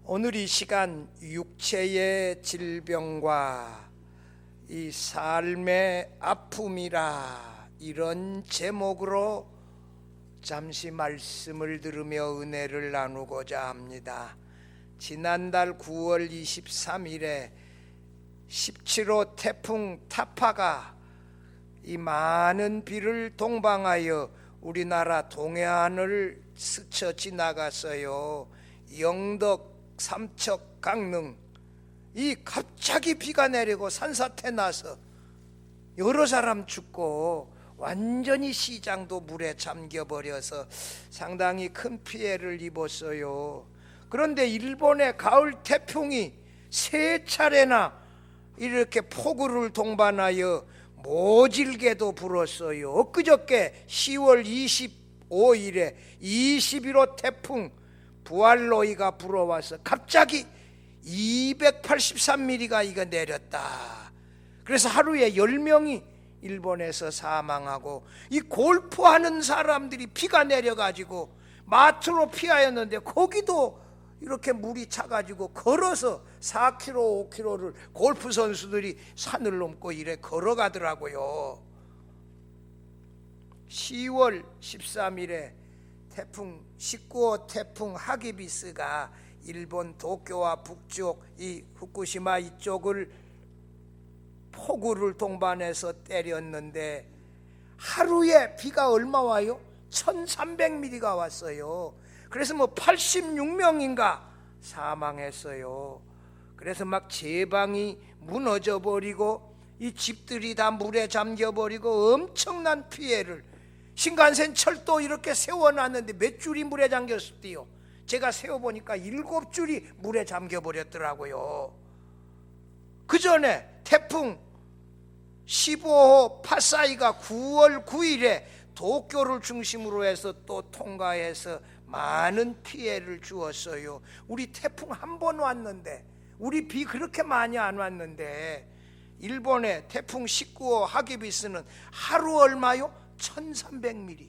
오늘 이 시간 육체의 질병과 이 삶의 아픔이라 이런 제목으로 잠시 말씀을 들으며 은혜를 나누고자 합니다. 지난달 9월 23일에 17호 태풍 타파가 이 많은 비를 동방하여 우리나라 동해안을 스쳐 지나갔어요. 영덕, 삼척, 강릉 이 갑자기 비가 내리고 산사태 나서 여러 사람 죽고 완전히 시장도 물에 잠겨버려서 상당히 큰 피해를 입었어요. 그런데 일본의 가을 태풍이 세 차례나 이렇게 폭우를 동반하여 모질게도 불었어요. 엊그저께 10월 25일에 21호 태풍 부알로이가 불어와서 갑자기 283mm가 이거 내렸다. 그래서 하루에 10명이 일본에서 사망하고, 이 골프하는 사람들이 비가 내려가지고 마트로 피하였는데 거기도 이렇게 물이 차가지고 걸어서 4km 5km를 골프 선수들이 산을 넘고 이래 걸어가더라고요. 10월 13일에 태풍 19호 태풍 하기비스가 일본 도쿄와 북쪽 이 후쿠시마 이쪽을 폭우를 동반해서 때렸는데 하루에 비가 얼마 와요? 1300mm가 왔어요. 그래서 86명인가 사망했어요. 그래서 막 제방이 무너져 버리고 이 집들이 다 물에 잠겨 버리고 엄청난 피해를, 신간센 철도 이렇게 세워놨는데 몇 줄이 물에 잠겼을때요? 제가 세워보니까 7줄이 물에 잠겨버렸더라고요. 그 전에 태풍 15호 파사이가 9월 9일에 도쿄를 중심으로 해서 또 통과해서 많은 피해를 주었어요. 우리 태풍 한 번 왔는데, 우리 비 그렇게 많이 안 왔는데, 일본의 태풍 19호 하기비스는 하루 얼마요? 1300mm.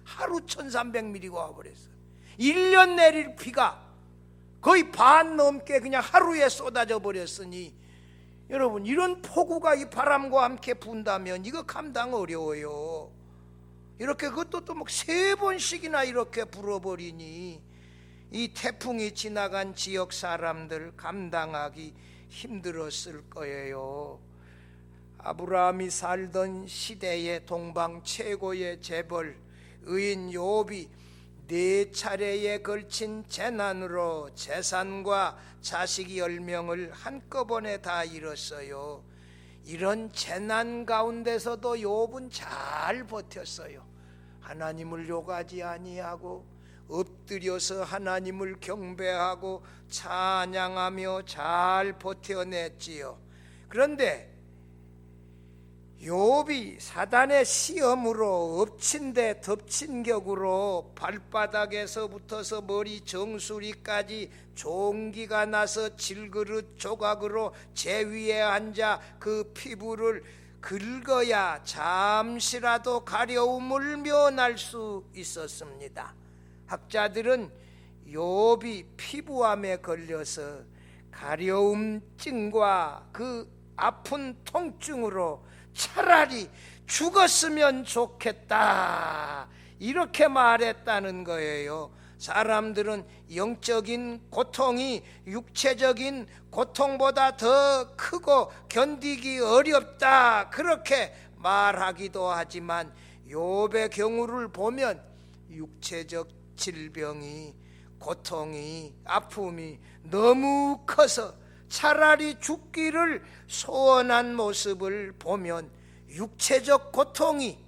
하루 1300mm가 와버렸어요. 1년 내릴 비가 거의 반 넘게 그냥 하루에 쏟아져 버렸으니, 여러분 이런 폭우가 이 바람과 함께 분다면 이거 감당 어려워요. 이렇게 그것도 또 막 3번씩이나 이렇게 불어버리니 이 태풍이 지나간 지역 사람들 감당하기 힘들었을 거예요. 아브라함이 살던 시대의 동방 최고의 재벌 의인 욥이 4차례에 걸친 재난으로 재산과 자식 10명을 한꺼번에 다 잃었어요. 이런 재난 가운데서도 욥은 잘 버텼어요. 하나님을 욕하지 아니하고 엎드려서 하나님을 경배하고 찬양하며 잘 버텨냈지요. 그런데 욥이 사단의 시험으로 엎친 데 덮친 격으로 발바닥에서부터서 머리 정수리까지 종기가 나서 질그릇 조각으로 제 위에 앉아 그 피부를 긁어야 잠시라도 가려움을 면할 수 있었습니다. 학자들은 욥이 피부암에 걸려서 가려움증과 그 아픈 통증으로 차라리 죽었으면 좋겠다 이렇게 말했다는 거예요. 사람들은 영적인 고통이 육체적인 고통보다 더 크고 견디기 어렵다 그렇게 말하기도 하지만 욥의 경우를 보면 육체적 질병이, 고통이, 아픔이 너무 커서 차라리 죽기를 소원한 모습을 보면 육체적 고통이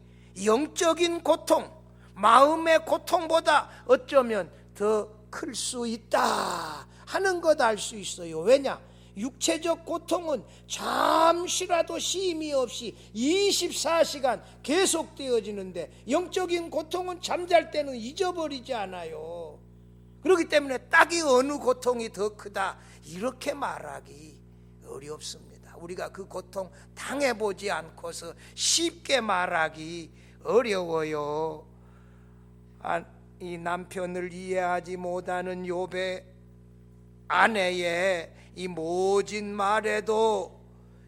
영적인 고통, 마음의 고통보다 어쩌면 더 클 수 있다 하는 것 알 수 있어요. 왜냐? 육체적 고통은 잠시라도 쉼이 없이 24시간 계속되어지는데 영적인 고통은 잠잘 때는 잊어버리지 않아요. 그렇기 때문에 딱히 어느 고통이 더 크다 이렇게 말하기 어렵습니다. 우리가 그 고통 당해보지 않고서 쉽게 말하기 어려워요. 이 남편을 이해하지 못하는 욥의 아내의 이 모진 말에도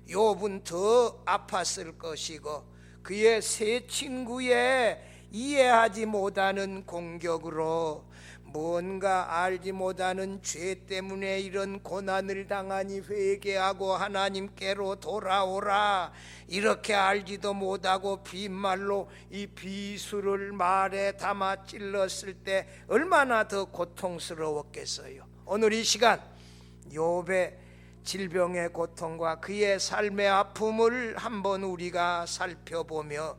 욥은 더 아팠을 것이고, 그의 세 친구의 이해하지 못하는 공격으로 뭔가 알지 못하는 죄 때문에 이런 고난을 당하니 회개하고 하나님께로 돌아오라, 이렇게 알지도 못하고 빈말로 이 비수를 말에 담아 찔렀을 때 얼마나 더 고통스러웠겠어요. 오늘 이 시간 욥의 질병의 고통과 그의 삶의 아픔을 한번 우리가 살펴보며,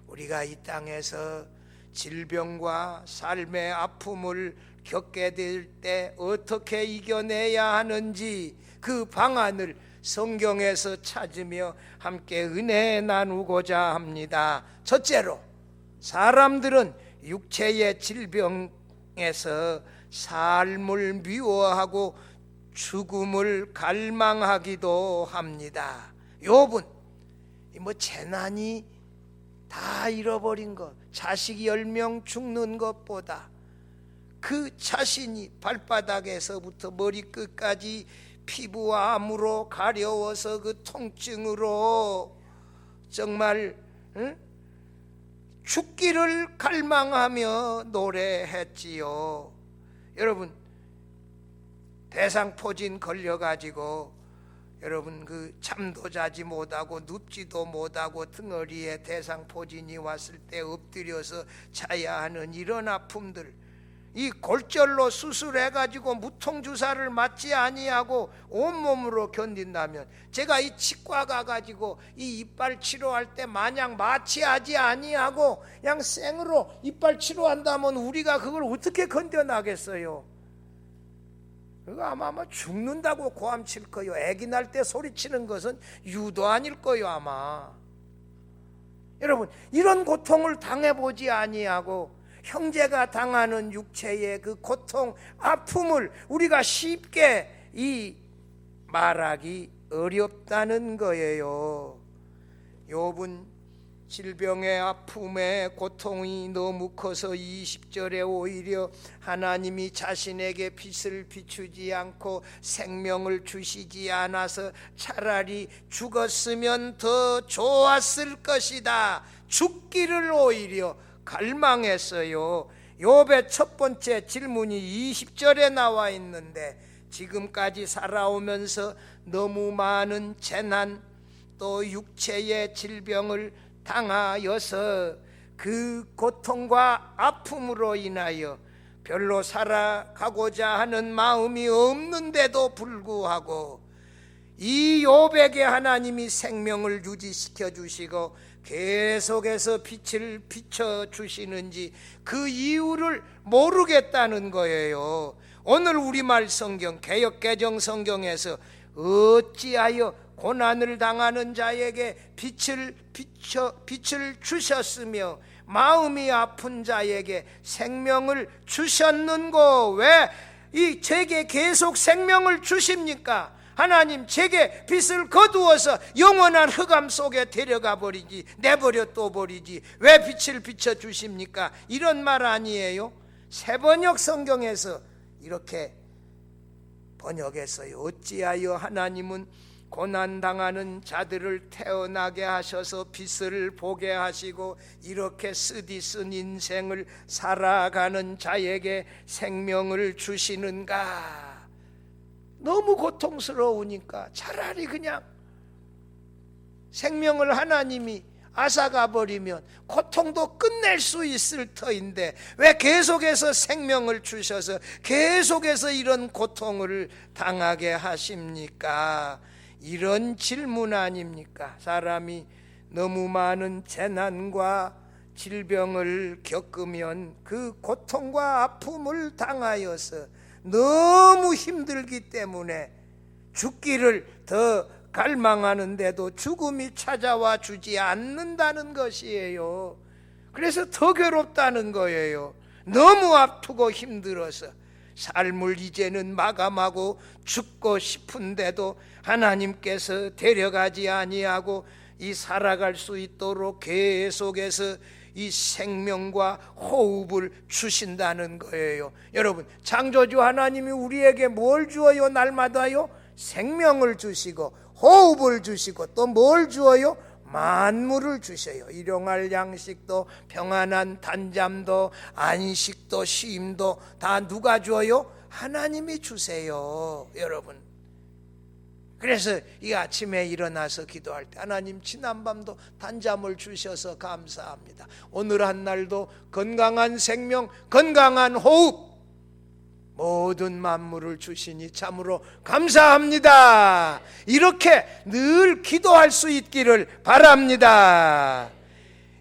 우리가 이 땅에서 질병과 삶의 아픔을 겪게 될 때 어떻게 이겨내야 하는지 그 방안을 성경에서 찾으며 함께 은혜 나누고자 합니다. 첫째로, 사람들은 육체의 질병에서 삶을 미워하고 죽음을 갈망하기도 합니다. 욥은 재난이 다 잃어버린 것, 자식 10명 죽는 것보다 그 자신이 발바닥에서부터 머리끝까지 피부와 암으로 가려워서 그 통증으로 정말 죽기를 갈망하며 노래했지요. 여러분, 대상포진 걸려가지고 여러분 그 잠도 자지 못하고 눕지도 못하고 등허리에 대상포진이 왔을 때 엎드려서 자야 하는 이런 아픔들, 이 골절로 수술해가지고 무통주사를 맞지 아니하고 온몸으로 견딘다면, 제가 이 치과 가가지고 이 이빨 치료할 때 마냥 마취하지 아니하고 그냥 생으로 이빨 치료한다면 우리가 그걸 어떻게 견뎌나겠어요? 그거 아마 죽는다고 고함칠 거요. 애기 날 때 소리치는 것은 유도 아닐 거요 아마. 여러분, 이런 고통을 당해보지 아니하고 형제가 당하는 육체의 그 고통, 아픔을 우리가 쉽게 말하기 어렵다는 거예요. 욥은 질병의 아픔의 고통이 너무 커서 20절에 오히려 하나님이 자신에게 빛을 비추지 않고 생명을 주시지 않아서 차라리 죽었으면 더 좋았을 것이다, 죽기를 오히려 갈망했어요. 욥의 첫 번째 질문이 20절에 나와 있는데, 지금까지 살아오면서 너무 많은 재난 또 육체의 질병을 당하여서 그 고통과 아픔으로 인하여 별로 살아가고자 하는 마음이 없는데도 불구하고 이 욥에게 하나님이 생명을 유지시켜 주시고 계속해서 빛을 비춰 주시는지 그 이유를 모르겠다는 거예요. 오늘 우리말 성경 개역개정 성경에서 어찌하여 고난을 당하는 자에게 빛을 주셨으며 마음이 아픈 자에게 생명을 주셨는고, 왜 제게 계속 생명을 주십니까? 하나님, 제게 빛을 거두어서 영원한 흑암 속에 데려가 버리지, 내버려 또 버리지, 왜 빛을 비춰 주십니까? 이런 말 아니에요? 새번역 성경에서 이렇게 번역했어요. 어찌하여 하나님은 고난당하는 자들을 태어나게 하셔서 빛을 보게 하시고 이렇게 쓰디쓴 인생을 살아가는 자에게 생명을 주시는가? 너무 고통스러우니까 차라리 그냥 생명을 하나님이 앗아가 버리면 고통도 끝낼 수 있을 터인데 왜 계속해서 생명을 주셔서 계속해서 이런 고통을 당하게 하십니까? 이런 질문 아닙니까? 사람이 너무 많은 재난과 질병을 겪으면 그 고통과 아픔을 당하여서 너무 힘들기 때문에 죽기를 더 갈망하는데도 죽음이 찾아와 주지 않는다는 것이에요. 그래서 더 괴롭다는 거예요. 너무 아프고 힘들어서 삶을 이제는 마감하고 죽고 싶은데도 하나님께서 데려가지 아니하고 이 살아갈 수 있도록 계속해서 이 생명과 호흡을 주신다는 거예요. 여러분, 창조주 하나님이 우리에게 뭘 주어요? 날마다요? 생명을 주시고 호흡을 주시고 또 뭘 주어요? 만물을 주셔요. 일용할 양식도 평안한 단잠도 안식도 쉼도 다 누가 주어요? 하나님이 주세요. 여러분, 그래서 이 아침에 일어나서 기도할 때 하나님 지난밤도 단잠을 주셔서 감사합니다. 오늘 한 날도 건강한 생명, 건강한 호흡, 모든 만물을 주시니 참으로 감사합니다. 이렇게 늘 기도할 수 있기를 바랍니다.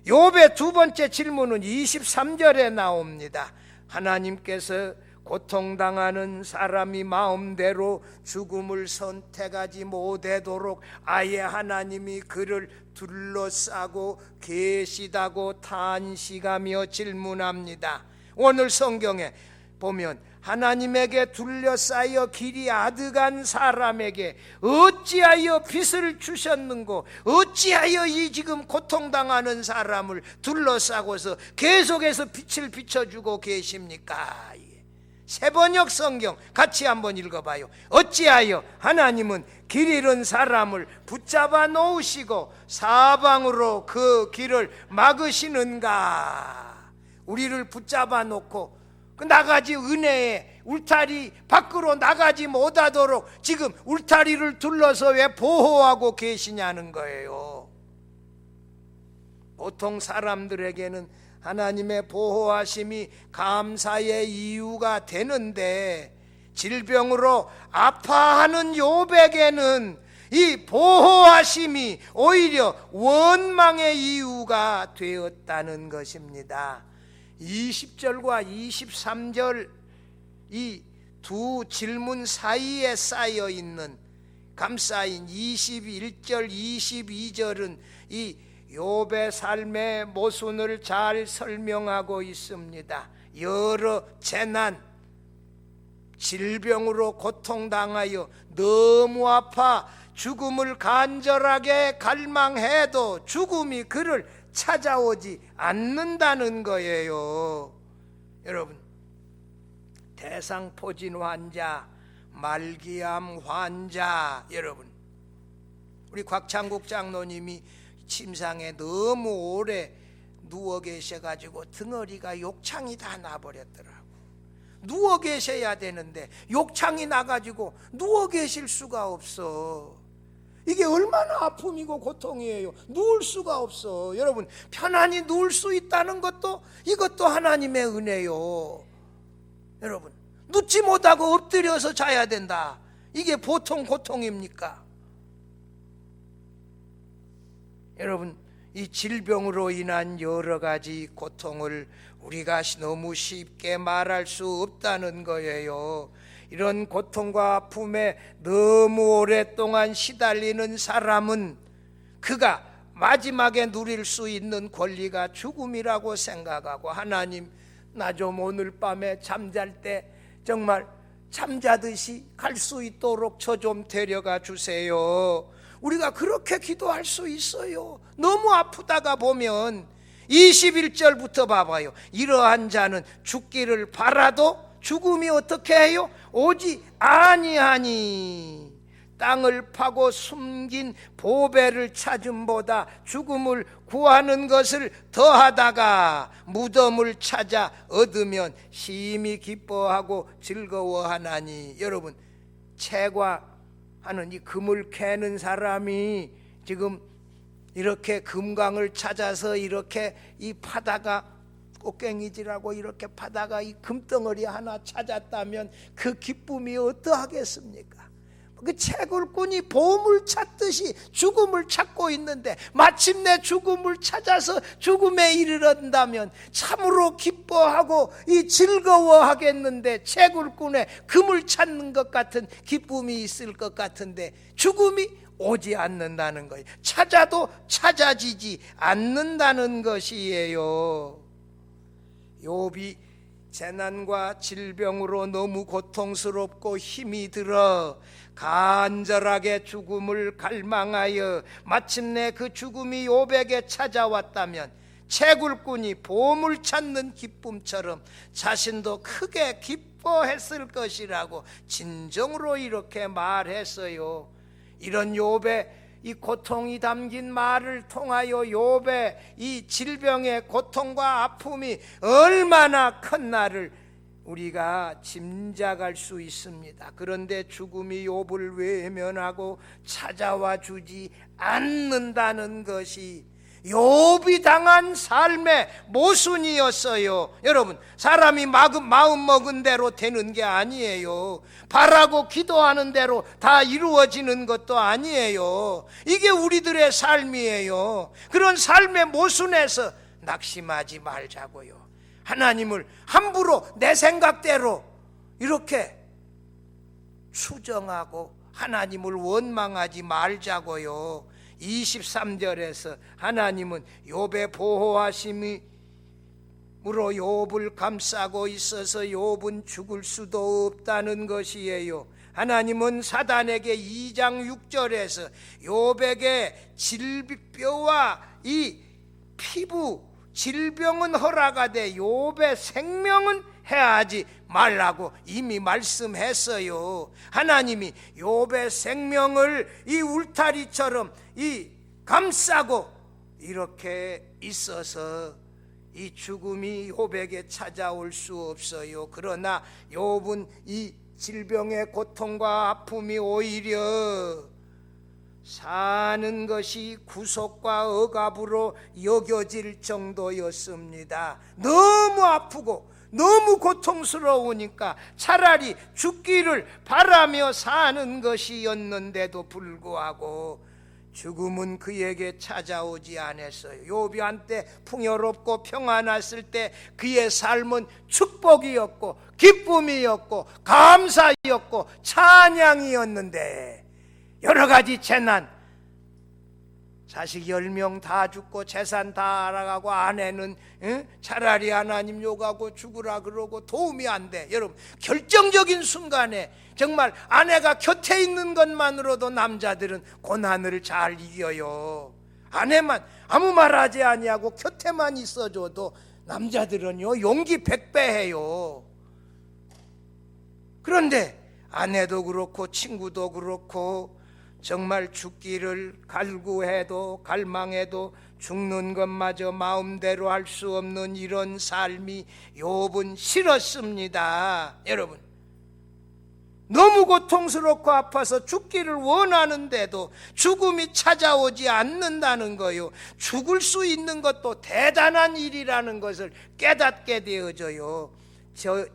욥의 두 번째 질문은 23절에 나옵니다. 하나님께서 고통당하는 사람이 마음대로 죽음을 선택하지 못하도록 아예 하나님이 그를 둘러싸고 계시다고 탄식하며 질문합니다. 오늘 성경에 보면 하나님에게 둘러싸여 길이 아득한 사람에게 어찌하여 빛을 주셨는고, 어찌하여 이 지금 고통당하는 사람을 둘러싸고서 계속해서 빛을 비춰주고 계십니까? 세번역 성경 같이 한번 읽어봐요. 어찌하여 하나님은 길 잃은 사람을 붙잡아 놓으시고 사방으로 그 길을 막으시는가? 우리를 붙잡아 놓고 그 나가지 은혜의 울타리 밖으로 나가지 못하도록 지금 울타리를 둘러서 왜 보호하고 계시냐는 거예요. 보통 사람들에게는 하나님의 보호하심이 감사의 이유가 되는데 질병으로 아파하는 욥에게는 이 보호하심이 오히려 원망의 이유가 되었다는 것입니다. 20절과 23절 이 두 질문 사이에 쌓여 있는 감사인 21절, 22절은 이 욥의 삶의 모순을 잘 설명하고 있습니다. 여러 재난, 질병으로 고통당하여 너무 아파 죽음을 간절하게 갈망해도 죽음이 그를 찾아오지 않는다는 거예요. 여러분, 대상포진 환자, 말기암 환자, 여러분, 우리 곽창국 장로님이 침상에 너무 오래 누워 계셔가지고 등어리가 욕창이 다 나버렸더라고. 누워 계셔야 되는데 욕창이 나가지고 누워 계실 수가 없어. 이게 얼마나 아픔이고 고통이에요. 누울 수가 없어. 여러분, 편안히 누울 수 있다는 것도 이것도 하나님의 은혜요. 여러분, 눕지 못하고 엎드려서 자야 된다. 이게 보통 고통입니까? 여러분, 이 질병으로 인한 여러 가지 고통을 우리가 너무 쉽게 말할 수 없다는 거예요. 이런 고통과 아픔에 너무 오랫동안 시달리는 사람은 그가 마지막에 누릴 수 있는 권리가 죽음이라고 생각하고, 하나님, 나 좀 오늘 밤에 잠잘 때 정말 잠자듯이 갈 수 있도록 저 좀 데려가 주세요. 우리가 그렇게 기도할 수 있어요. 너무 아프다가 보면 21절부터 봐봐요. 이러한 자는 죽기를 바라도 죽음이 어떻게 해요? 오지 아니하니 땅을 파고 숨긴 보배를 찾음보다 죽음을 구하는 것을 더하다가 무덤을 찾아 얻으면 심히 기뻐하고 즐거워하나니. 여러분, 채과하는 이 금을 캐는 사람이 지금 이렇게 금광을 찾아서 이렇게 이 파다가 꽃갱이질하고 이렇게 파다가 이 금덩어리 하나 찾았다면 그 기쁨이 어떠하겠습니까? 그 채굴꾼이 보물 찾듯이 죽음을 찾고 있는데 마침내 죽음을 찾아서 죽음에 이르른다면 참으로 기뻐하고 이 즐거워하겠는데, 채굴꾼의 금을 찾는 것 같은 기쁨이 있을 것 같은데 죽음이 오지 않는다는 거예요. 찾아도 찾아지지 않는다는 것이에요. 욥이 재난과 질병으로 너무 고통스럽고 힘이 들어 간절하게 죽음을 갈망하여 마침내 그 죽음이 욥에게 찾아왔다면 채굴꾼이 보물 찾는 기쁨처럼 자신도 크게 기뻐했을 것이라고 진정으로 이렇게 말했어요. 이런 욥의 이 고통이 담긴 말을 통하여 욥의 이 질병의 고통과 아픔이 얼마나 큰 날을 우리가 짐작할 수 있습니다. 그런데 죽음이 욥을 외면하고 찾아와 주지 않는다는 것이 욥이 당한 삶의 모순이었어요. 여러분, 사람이 마음 먹은 대로 되는 게 아니에요. 바라고 기도하는 대로 다 이루어지는 것도 아니에요. 이게 우리들의 삶이에요. 그런 삶의 모순에서 낙심하지 말자고요. 하나님을 함부로 내 생각대로 이렇게 추정하고 하나님을 원망하지 말자고요. 23절에서 하나님은 욥의 보호하심으로 욥을 감싸고 있어서 욥은 죽을 수도 없다는 것이에요. 하나님은 사단에게 2장 6절에서 욥에게 질병과 이 피부 질병은 허락하되 욥의 생명은 해하지 말라고 이미 말씀했어요. 하나님이 욥의 생명을 이 울타리처럼 이 감싸고 이렇게 있어서 이 죽음이 욥에게 찾아올 수 없어요. 그러나 욥은 이 질병의 고통과 아픔이 오히려 사는 것이 구속과 억압으로 여겨질 정도였습니다. 너무 아프고 너무 고통스러우니까 차라리 죽기를 바라며 사는 것이었는데도 불구하고 죽음은 그에게 찾아오지 않았어요. 욥이 한때 풍요롭고 평안했을 때 그의 삶은 축복이었고 기쁨이었고 감사였고 찬양이었는데 여러 가지 재난, 자식 10명 다 죽고 재산 다 알아가고 아내는 차라리 하나님 욕하고 죽으라 그러고 도움이 안 돼. 여러분, 결정적인 순간에 정말 아내가 곁에 있는 것만으로도 남자들은 고난을 잘 이겨요. 아내만 아무 말하지 아니하고 곁에만 있어줘도 남자들은요 용기 100배 해요. 그런데 아내도 그렇고 친구도 그렇고 정말 죽기를 갈구해도 갈망해도 죽는 것마저 마음대로 할 수 없는 이런 삶이 욥은 싫었습니다. 여러분, 너무 고통스럽고 아파서 죽기를 원하는데도 죽음이 찾아오지 않는다는 거요. 죽을 수 있는 것도 대단한 일이라는 것을 깨닫게 되어져요.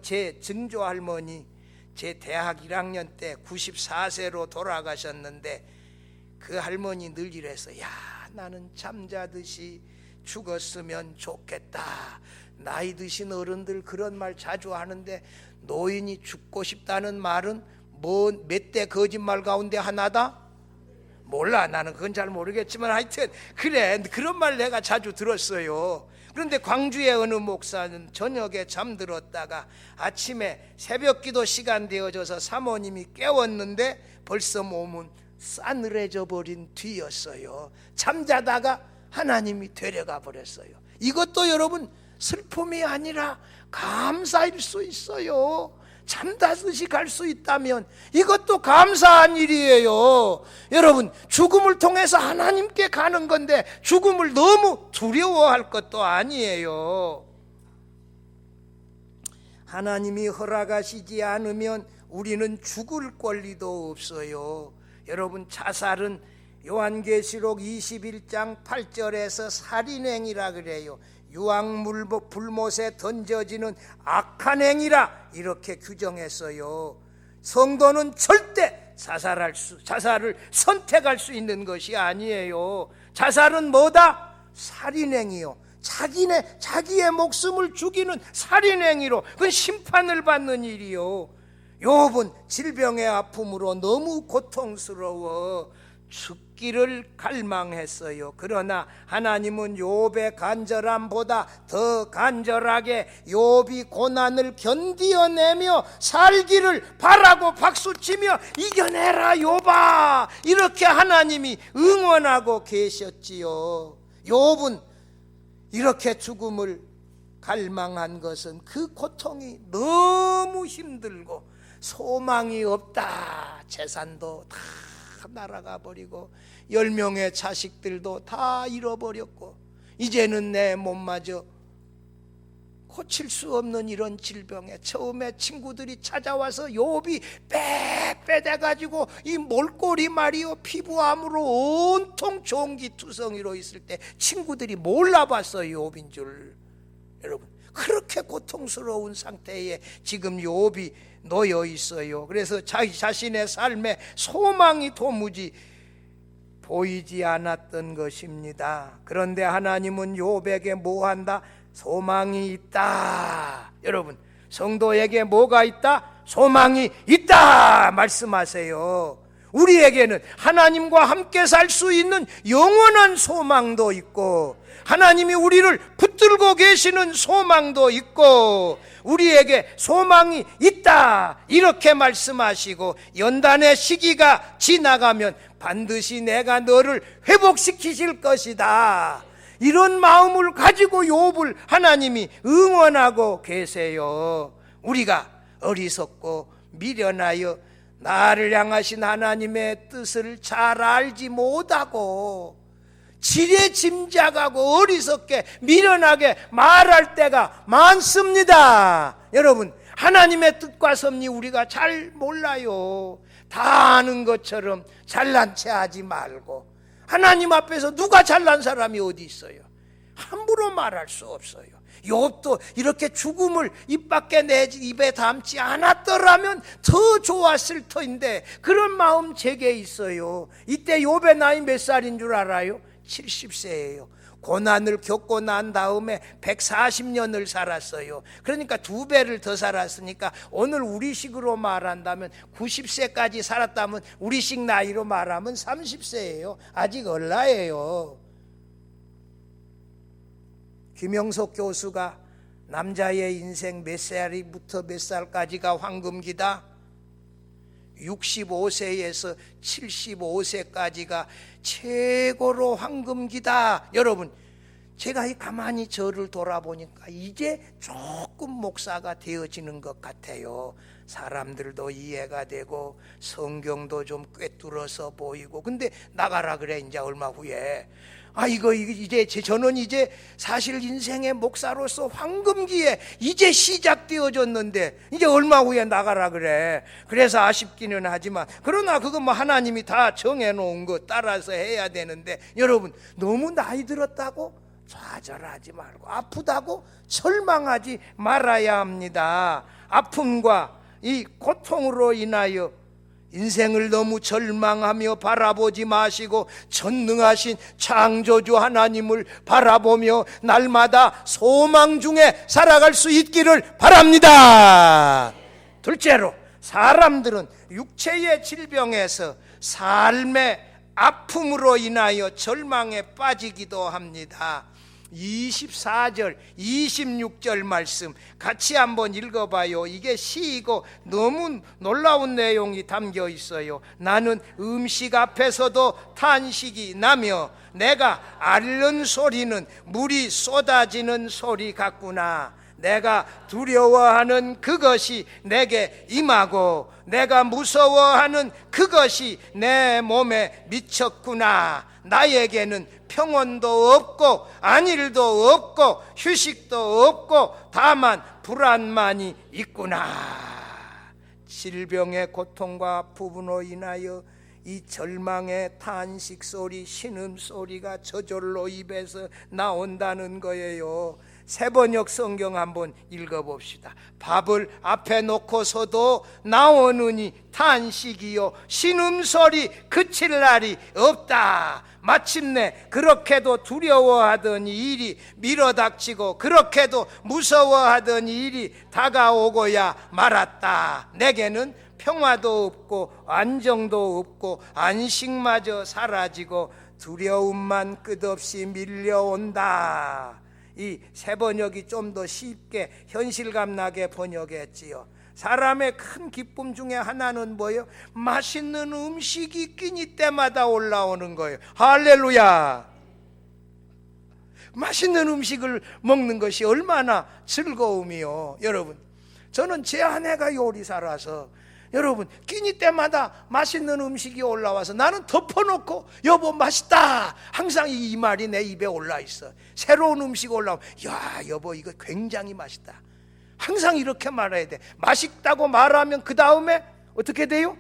제 증조 할머니 제 대학 1학년 때 94세로 돌아가셨는데 그 할머니 늘 이래서 야, 나는 잠자듯이 죽었으면 좋겠다. 나이 드신 어른들 그런 말 자주 하는데 노인이 죽고 싶다는 말은 뭐 몇 대 거짓말 가운데 하나다? 몰라, 나는 그건 잘 모르겠지만 하여튼 그래, 그런 말 내가 자주 들었어요. 그런데 광주의 어느 목사는 저녁에 잠들었다가 아침에 새벽기도 시간 되어져서 사모님이 깨웠는데 벌써 몸은 싸늘해져 버린 뒤였어요. 잠자다가 하나님이 데려가 버렸어요. 이것도 여러분 슬픔이 아니라 감사일 수 있어요. 잠자듯이 갈 수 있다면 이것도 감사한 일이에요. 여러분, 죽음을 통해서 하나님께 가는 건데 죽음을 너무 두려워할 것도 아니에요. 하나님이 허락하시지 않으면 우리는 죽을 권리도 없어요. 여러분, 자살은 요한계시록 21장 8절에서 살인행위라 그래요. 유황물 불못에 던져지는 악한 행위라 이렇게 규정했어요. 성도는 절대 자살을 선택할 수 있는 것이 아니에요. 자살은 뭐다? 살인행위요. 자기의 목숨을 죽이는 살인행위로 그건 심판을 받는 일이요. 욥은 질병의 아픔으로 너무 고통스러워 죽기를 갈망했어요. 그러나 하나님은 욥의 간절함보다 더 간절하게 욥이 고난을 견디어내며 살기를 바라고 박수치며 이겨내라 욥아, 이렇게 하나님이 응원하고 계셨지요. 욥은 이렇게 죽음을 갈망한 것은 그 고통이 너무 힘들고 소망이 없다. 재산도 다 날아가 버리고 10명의 자식들도 다 잃어버렸고 이제는 내 몸마저 고칠 수 없는 이런 질병에 처음에 친구들이 찾아와서 욥이 빼빼대가지고 이 몰골이 말이요 피부암으로 온통 종기투성이로 있을 때 친구들이 몰라봤어요. 욥인 줄. 여러분 그렇게 고통스러운 상태에 지금 욥이 놓여 있어요. 그래서 자기 자신의 삶에 소망이 도무지 보이지 않았던 것입니다. 그런데 하나님은 욥에게 뭐 한다? 소망이 있다. 여러분 성도에게 뭐가 있다? 소망이 있다 말씀하세요. 우리에게는 하나님과 함께 살 수 있는 영원한 소망도 있고 하나님이 우리를 붙들고 계시는 소망도 있고 우리에게 소망이 있다 이렇게 말씀하시고 연단의 시기가 지나가면 반드시 내가 너를 회복시키실 것이다. 이런 마음을 가지고 욥을 하나님이 응원하고 계세요. 우리가 어리석고 미련하여 나를 향하신 하나님의 뜻을 잘 알지 못하고 지레짐작하고 어리석게 미련하게 말할 때가 많습니다. 여러분 하나님의 뜻과 섭리 우리가 잘 몰라요. 다 아는 것처럼 잘난 체 하지 말고 하나님 앞에서 누가 잘난 사람이 어디 있어요? 함부로 말할 수 없어요. 욥도 이렇게 죽음을 입 밖에 내지 입에 담지 않았더라면 더 좋았을 터인데 그런 마음 제게 있어요. 이때 욥의 나이 몇 살인 줄 알아요? 70세예요. 고난을 겪고 난 다음에 140년을 살았어요. 그러니까 2배를 더 살았으니까 오늘 우리식으로 말한다면 90세까지 살았다면 우리식 나이로 말하면 30세예요. 아직 얼라예요. 김영석 교수가 남자의 인생 몇 살부터 몇 살까지가 황금기다? 65세에서 75세까지가 최고로 황금기다. 여러분 제가 가만히 저를 돌아보니까 이제 조금 목사가 되어지는 것 같아요. 사람들도 이해가 되고 성경도 좀 꿰뚫어서 보이고 근데 나가라 그래 이제 얼마 후에 이거 이제 저는 이제 사실 인생의 목사로서 황금기에 이제 시작되어졌는데 이제 얼마 후에 나가라 그래. 그래서 아쉽기는 하지만 그러나 그건 뭐 하나님이 다 정해놓은 거 따라서 해야 되는데 여러분 너무 나이 들었다고 좌절하지 말고 아프다고 절망하지 말아야 합니다. 아픔과 이 고통으로 인하여 인생을 너무 절망하며 바라보지 마시고 전능하신 창조주 하나님을 바라보며 날마다 소망 중에 살아갈 수 있기를 바랍니다. 둘째로 사람들은 육체의 질병에서 삶의 아픔으로 인하여 절망에 빠지기도 합니다. 24절 26절 말씀 같이 한번 읽어봐요. 이게 시이고 너무 놀라운 내용이 담겨 있어요. 나는 음식 앞에서도 탄식이 나며 내가 앓는 소리는 물이 쏟아지는 소리 같구나. 내가 두려워하는 그것이 내게 임하고 내가 무서워하는 그것이 내 몸에 미쳤구나. 나에게는 평온도 없고 안일도 없고 휴식도 없고 다만 불안만이 있구나. 질병의 고통과 아픔으로 인하여 이 절망의 탄식 소리, 신음 소리가 저절로 입에서 나온다는 거예요. 세번역 성경 한번 읽어봅시다. 밥을 앞에 놓고서도 나오느니 탄식이요 신음소리 그칠 날이 없다. 마침내 그렇게도 두려워하던 일이 밀어닥치고 그렇게도 무서워하던 일이 다가오고야 말았다. 내게는 평화도 없고 안정도 없고 안식마저 사라지고 두려움만 끝없이 밀려온다. 이 세번역이 좀 더 쉽게 현실감 나게 번역했지요. 사람의 큰 기쁨 중에 하나는 뭐예요? 맛있는 음식이 끼니 때마다 올라오는 거예요. 할렐루야. 맛있는 음식을 먹는 것이 얼마나 즐거움이요. 여러분, 저는 제 아내가 요리사라서 여러분 끼니 때마다 맛있는 음식이 올라와서 나는 덮어놓고 여보 맛있다 항상 이 말이 내 입에 올라있어. 새로운 음식 올라오면 야 여보 이거 굉장히 맛있다 항상 이렇게 말해야 돼. 맛있다고 말하면 그 다음에 어떻게 돼요?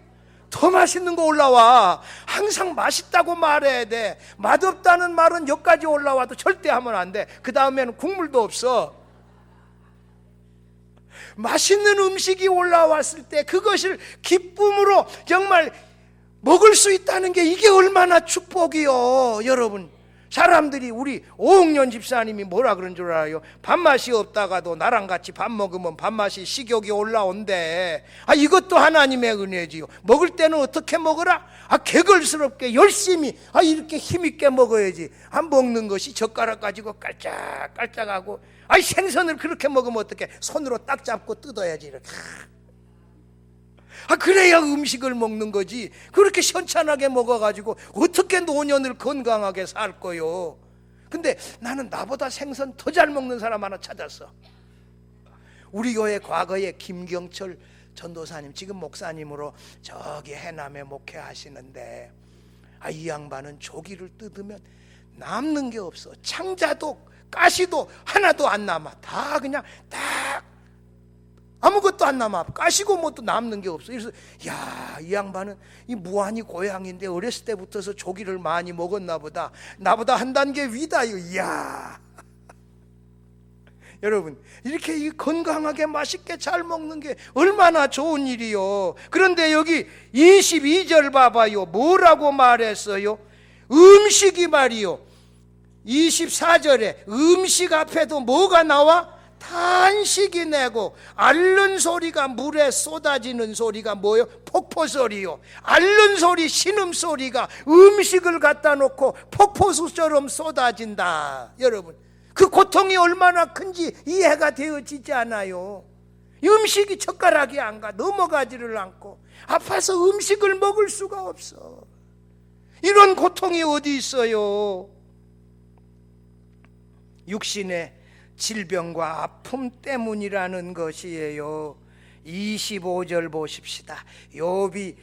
더 맛있는 거 올라와. 항상 맛있다고 말해야 돼. 맛없다는 말은 여기까지 올라와도 절대 하면 안 돼. 그 다음에는 국물도 없어. 맛있는 음식이 올라왔을 때 그것을 기쁨으로 정말 먹을 수 있다는 게 이게 얼마나 축복이요. 여러분, 사람들이 우리 오흥년 집사님이 뭐라 그런 줄 알아요? 밥맛이 없다가도 나랑 같이 밥 먹으면 밥맛이 식욕이 올라온대. 이것도 하나님의 은혜지요. 먹을 때는 어떻게 먹으라? 개걸스럽게 열심히 이렇게 힘있게 먹어야지. 먹는 것이 젓가락 가지고 깔짝깔짝하고 생선을 그렇게 먹으면 어떡해? 손으로 딱 잡고 뜯어야지 이렇게. 그래야 음식을 먹는 거지. 그렇게 현찬하게 먹어가지고 어떻게 노년을 건강하게 살 거요? 근데 나는 나보다 생선 더 잘 먹는 사람 하나 찾았어. 우리 교회 과거에 김경철 전도사님, 지금 목사님으로 저기 해남에 목회하시는데 이 양반은 조기를 뜯으면 남는 게 없어. 창자도 가시도 하나도 안 남아. 다 그냥 딱 아무것도 안 남아. 까시고 뭐도 남는 게 없어. 그래서 이 양반은 이 무안이 고향인데 어렸을 때부터서 조기를 많이 먹었나 보다. 나보다 한 단계 위다요. 이야. 여러분, 이렇게 건강하게 맛있게 잘 먹는 게 얼마나 좋은 일이요. 그런데 여기 22절 봐봐요. 뭐라고 말했어요? 음식이 말이요. 24절에 음식 앞에도 뭐가 나와? 탄식이 내고 앓는 소리가 물에 쏟아지는 소리가 뭐요? 폭포소리요. 앓는 소리, 신음소리가 음식을 갖다 놓고 폭포수처럼 쏟아진다. 여러분, 그 고통이 얼마나 큰지 이해가 되어지지 않아요. 음식이 젓가락이 안 가, 넘어가지를 않고 아파서 음식을 먹을 수가 없어. 이런 고통이 어디 있어요? 육신의 질병과 아픔 때문이라는 것이에요. 25절 보십시다. 욥이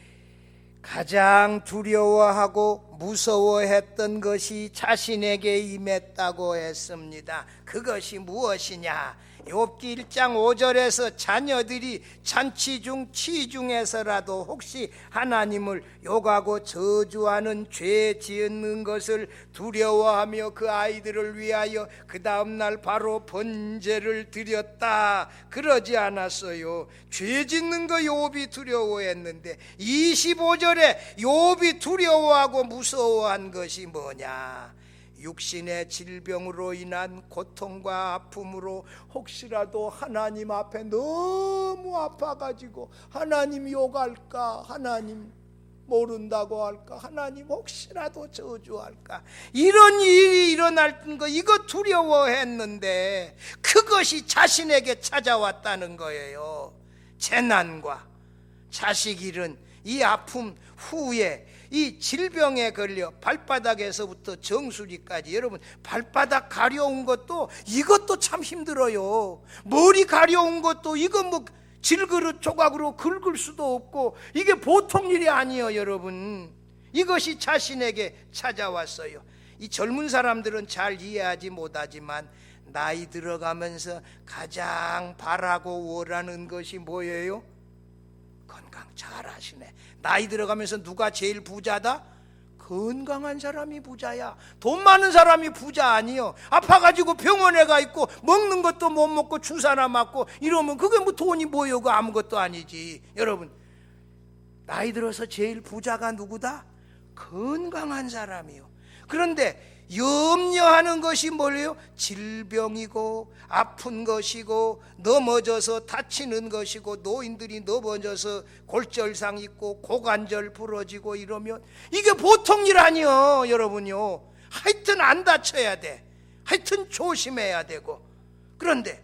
가장 두려워하고 무서워했던 것이 자신에게 임했다고 했습니다. 그것이 무엇이냐? 욥기 1장 5절에서 자녀들이 잔치 중 취중에서라도 혹시 하나님을 욕하고 저주하는 죄 지은 것을 두려워하며 그 아이들을 위하여 그 다음날 바로 번제를 드렸다. 그러지 않았어요. 죄 짓는 거 욥이 두려워했는데 25절에 욥이 두려워하고 무서워한 것이 뭐냐? 육신의 질병으로 인한 고통과 아픔으로 혹시라도 하나님 앞에 너무 아파가지고 하나님 욕할까, 하나님 모른다고 할까, 하나님 혹시라도 저주할까, 이런 일이 일어날 거 이거 두려워했는데 그것이 자신에게 찾아왔다는 거예요. 재난과 자식 잃은 이 아픔 후에 이 질병에 걸려 발바닥에서부터 정수리까지, 여러분 발바닥 가려운 것도 이것도 참 힘들어요. 머리 가려운 것도 이거 뭐 질그릇 조각으로 긁을 수도 없고 이게 보통 일이 아니에요. 여러분, 이것이 자신에게 찾아왔어요. 이 젊은 사람들은 잘 이해하지 못하지만 나이 들어가면서 가장 바라고 원하는 것이 뭐예요? 건강. 잘 하시네. 나이 들어가면서 누가 제일 부자다? 건강한 사람이 부자야. 돈 많은 사람이 부자 아니요. 아파가지고 병원에 가 있고 먹는 것도 못 먹고 주사나 맞고 이러면 그게 뭐 돈이 뭐요? 그 아무것도 아니지. 여러분, 나이 들어서 제일 부자가 누구다? 건강한 사람이요. 그런데 염려하는 것이 뭐예요? 질병이고 아픈 것이고 넘어져서 다치는 것이고 노인들이 넘어져서 골절상 있고 고관절 부러지고 이러면 이게 보통 일 아니요. 여러분요, 하여튼 안 다쳐야 돼. 하여튼 조심해야 되고. 그런데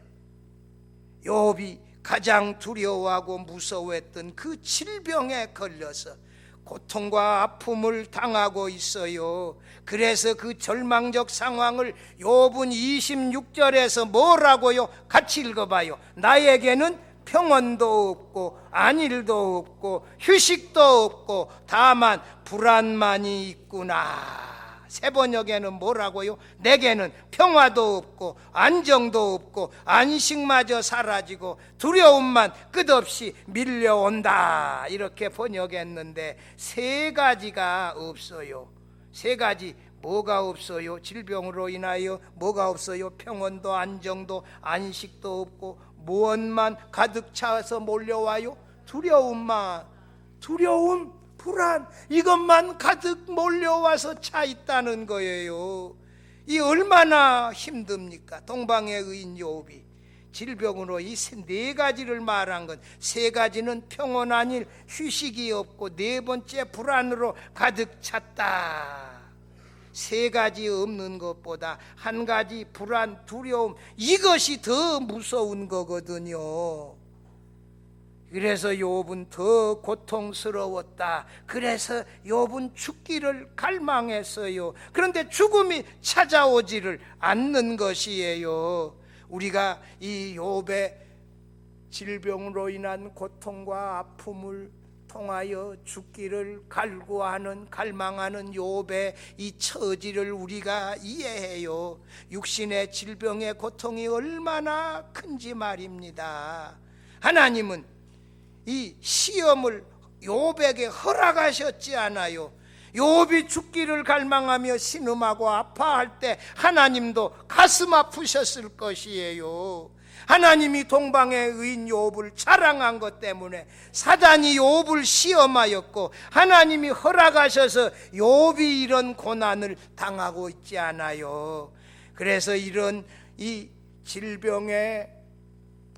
욥이 가장 두려워하고 무서워했던 그 질병에 걸려서 고통과 아픔을 당하고 있어요. 그래서 그 절망적 상황을 욥은 26절에서 뭐라고요? 같이 읽어봐요. 나에게는 평온도 없고 안일도 없고 휴식도 없고 다만 불안만이 있구나. 세 번역에는 뭐라고요? 내게는 평화도 없고 안정도 없고 안식마저 사라지고 두려움만 끝없이 밀려온다. 이렇게 번역했는데 세 가지가 없어요. 세 가지. 뭐가 없어요? 질병으로 인하여 뭐가 없어요? 평온도 안정도 안식도 없고 무엇만 가득 차서 몰려와요? 두려움만. 두려움, 불안, 이것만 가득 몰려와서 차 있다는 거예요. 이 얼마나 힘듭니까? 동방의 의인 욥이 질병으로 이 네 가지를 말한 건, 세 가지는 평온 아닐 휴식이 없고 네 번째 불안으로 가득 찼다. 세 가지 없는 것보다 한 가지 불안, 두려움, 이것이 더 무서운 거거든요. 그래서 욥은 더 고통스러웠다. 그래서 욥은 죽기를 갈망했어요. 그런데 죽음이 찾아오지를 않는 것이에요. 우리가 이 욥의 질병으로 인한 고통과 아픔을 통하여 죽기를 갈구하는, 갈망하는 욥의 이 처지를 우리가 이해해요. 육신의 질병의 고통이 얼마나 큰지 말입니다. 하나님은 이 시험을 욥에게 허락하셨지 않아요. 욥이 죽기를 갈망하며 신음하고 아파할 때 하나님도 가슴 아프셨을 것이에요. 하나님이 동방의 의인 욥을 자랑한 것 때문에 사단이 욥을 시험하였고 하나님이 허락하셔서 욥이 이런 고난을 당하고 있지 않아요. 그래서 이런 이 질병의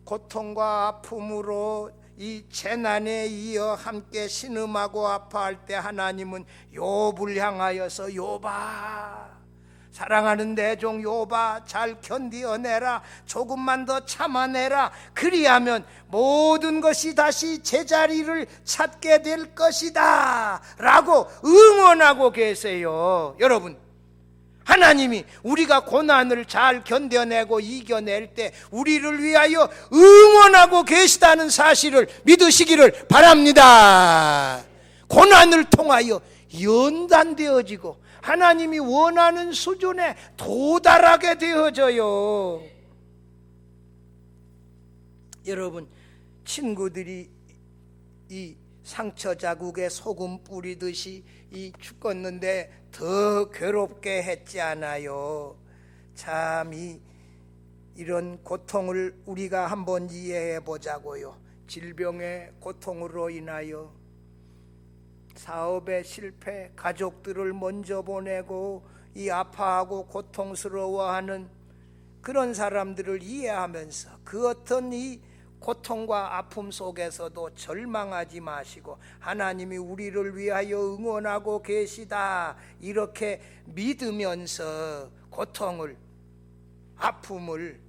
고통과 아픔으로 이 재난에 이어 함께 신음하고 아파할 때 하나님은 욥을 향하여서 욥아, 사랑하는 내 종 욥아, 잘 견디어내라. 조금만 더 참아내라. 그리하면 모든 것이 다시 제자리를 찾게 될 것이다 라고 응원하고 계세요. 여러분, 하나님이 우리가 고난을 잘 견뎌내고 이겨낼 때 우리를 위하여 응원하고 계시다는 사실을 믿으시기를 바랍니다. 고난을 통하여 연단되어지고 하나님이 원하는 수준에 도달하게 되어져요. 여러분, 친구들이 이 상처 자국에 소금 뿌리듯이 이 죽었는데 더 괴롭게 했지 않아요. 참 이런 고통을 우리가 한번 이해해 보자고요. 질병의 고통으로 인하여 사업의 실패, 가족들을 먼저 보내고 이 아파하고 고통스러워하는 그런 사람들을 이해하면서 그 어떤 이 고통과 아픔 속에서도 절망하지 마시고 하나님이 우리를 위하여 응원하고 계시다 이렇게 믿으면서 고통을, 아픔을,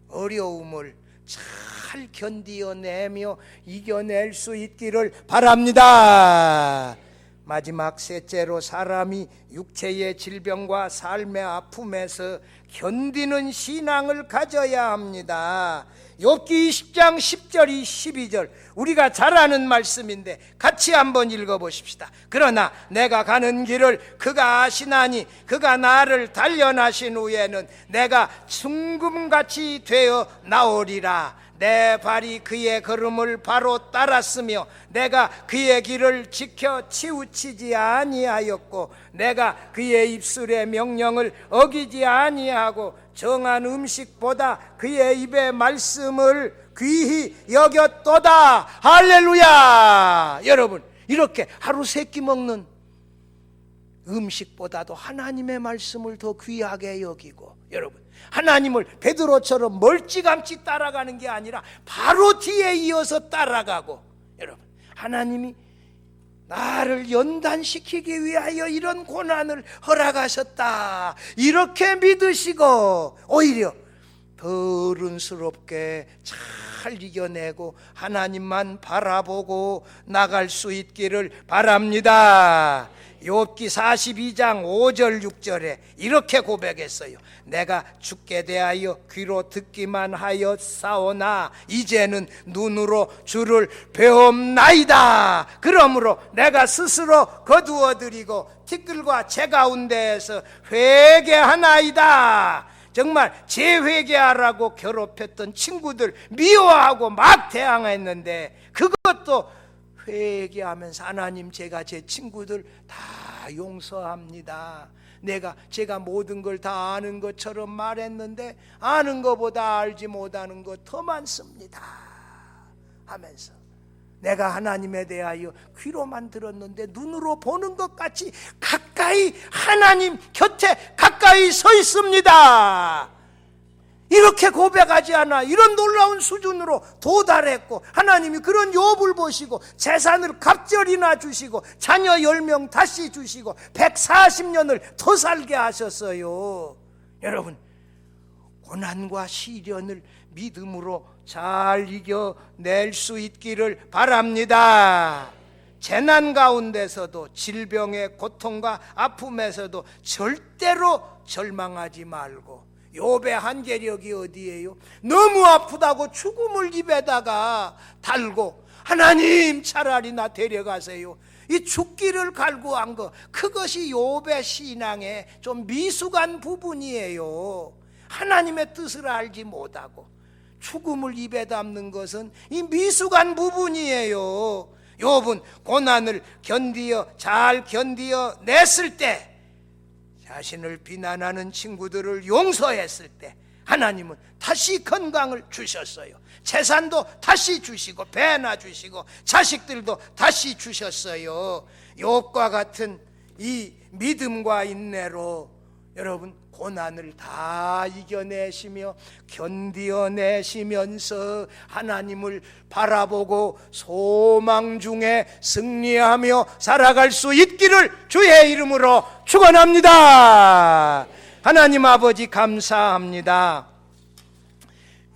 어려움을 잘 견디어내며 이겨낼 수 있기를 바랍니다. 마지막 셋째로, 사람이 육체의 질병과 삶의 아픔에서 견디는 신앙을 가져야 합니다. 욥기 20장 10절이 12절 우리가 잘 아는 말씀인데 같이 한번 읽어보십시다. 그러나 내가 가는 길을 그가 아시나니 그가 나를 단련하신 후에는 내가 순금같이 되어 나오리라. 내 발이 그의 걸음을 바로 따랐으며 내가 그의 길을 지켜 치우치지 아니하였고 내가 그의 입술의 명령을 어기지 아니하고 정한 음식보다 그의 입의 말씀을 귀히 여겼도다. 할렐루야. 여러분, 이렇게 하루 세 끼 먹는 음식보다도 하나님의 말씀을 더 귀하게 여기고, 여러분, 하나님을 베드로처럼 멀찌감치 따라가는 게 아니라 바로 뒤에 이어서 따라가고, 여러분, 하나님이 나를 연단시키기 위하여 이런 고난을 허락하셨다 이렇게 믿으시고 오히려 더 어른스럽게 잘 잘 이겨내고 하나님만 바라보고 나갈 수 있기를 바랍니다. 욥기 42장 5절 6절에 이렇게 고백했어요. 내가 주께 대하여 귀로 듣기만 하였사오나 이제는 눈으로 주를 배움나이다. 그러므로 내가 스스로 거두어드리고 티끌과 재 가운데에서 회개하나이다. 정말 재회개하라고 괴롭혔던 친구들 미워하고 막 대항했는데 그것도 회개하면서 하나님, 제가 제 친구들 다 용서합니다. 제가 모든 걸 다 아는 것처럼 말했는데 아는 것보다 알지 못하는 것 더 많습니다 하면서 내가 하나님에 대하여 귀로만 들었는데 눈으로 보는 것 같이 가까이 하나님 곁에 가까이 서 있습니다. 이렇게 고백하지 않아 이런 놀라운 수준으로 도달했고 하나님이 그런 욥을 보시고 재산을 갑절이나 주시고 자녀 10명 다시 주시고 140년을 더 살게 하셨어요. 여러분, 고난과 시련을 믿음으로 잘 이겨낼 수 있기를 바랍니다. 재난 가운데서도 질병의 고통과 아픔에서도 절대로 절망하지 말고, 욥의 한계력이 어디예요? 너무 아프다고 죽음을 입에다가 달고 하나님 차라리 나 데려가세요, 이 죽기를 갈구한 것, 그것이 욥의 신앙의 좀 미숙한 부분이에요. 하나님의 뜻을 알지 못하고 죽음을 입에 담는 것은 이 미숙한 부분이에요. 욥은 고난을 잘 견디어 냈을 때, 자신을 비난하는 친구들을 용서했을 때 하나님은 다시 건강을 주셨어요. 재산도 다시 주시고 배나 주시고 자식들도 다시 주셨어요. 욥과 같은 이 믿음과 인내로 여러분 고난을 다 이겨내시며 견디어내시면서 하나님을 바라보고 소망 중에 승리하며 살아갈 수 있기를 주의 이름으로 축원합니다. 하나님 아버지 감사합니다.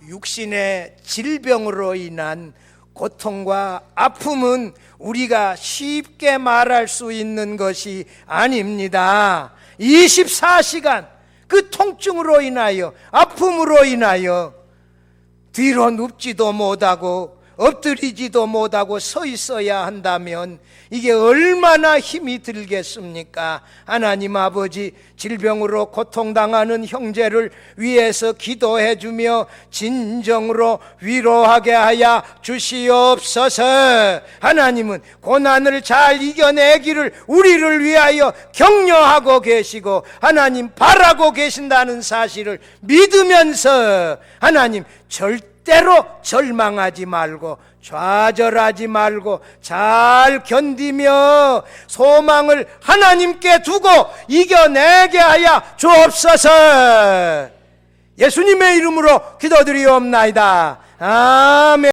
육신의 질병으로 인한 고통과 아픔은 우리가 쉽게 말할 수 있는 것이 아닙니다. 24시간 그 통증으로 인하여, 아픔으로 인하여 뒤로 눕지도 못하고 엎드리지도 못하고 서 있어야 한다면 이게 얼마나 힘이 들겠습니까? 하나님 아버지, 질병으로 고통당하는 형제를 위해서 기도해 주며 진정으로 위로하게 하여 주시옵소서. 하나님은 고난을 잘 이겨내기를 우리를 위하여 격려하고 계시고 하나님 바라고 계신다는 사실을 믿으면서 하나님 절대로 절망하지 말고 좌절하지 말고 잘 견디며 소망을 하나님께 두고 이겨내게 하여 주옵소서. 예수님의 이름으로 기도드리옵나이다. 아멘.